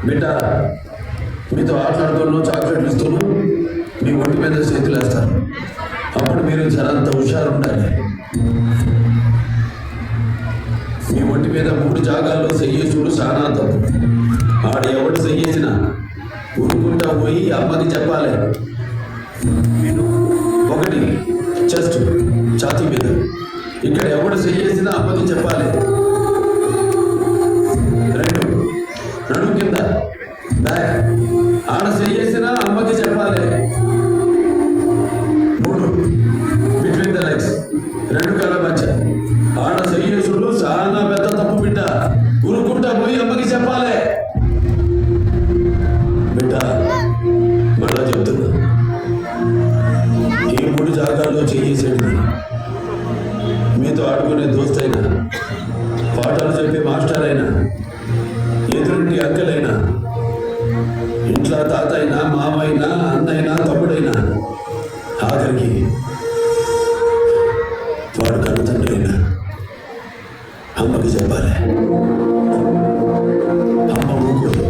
బిడ్డ మీతో ఆటలాడుతూనో చాక్లెట్లు ఇస్తూనో మీ ఒంటి మీద చేతులు వేస్తాను. అప్పుడు మీరు జరంత హుషారు ఉండాలి. మీ ఒంటి మీద 3 జాగాల్లో చెయ్యేసుడు చాలా తప్పు. ఆడు ఎవడు చెయ్యేసినా ఊరుకుంటా పోయి అమ్మకి చెప్పాలి. 1 చెస్ట్ ఛాతీ మీద, ఇక్కడ ఎవడు చెయ్యేసినా అమ్మకి చెప్పాలి. 2 నడుము కింద బ్యాక్, ఆడ చెయ్యేసినా అమ్మకి చెప్పాలి. 3 బిట్వీన్ ద లెగ్స్, 2 కాళ్ళ మధ్య, ఆడ చెయ్యేసుడు చాలా పెద్ద తప్పు బిడ్డ. ఊరుకుంటా పోయి అమ్మకి చెప్పాలి. బిడ్డ మళ్ళా చెప్తున్నా, ఈ 3 జాగాల్లో చెయ్యేసేది మీతో ఆడుకునే దోస్తైనా, పాఠాలు చెప్పే మాస్టర్ అయినా, ఎదురుంటి అక్కలైనా, ఇంట్లో తాతైనా, మామైనా, అన్నైనా, తమ్ముడైనా, ఆఖరికి వాడు కన్న తండ్రి అయినా అమ్మకి చెప్పాలి. అమ్మ ఊరుకోదు.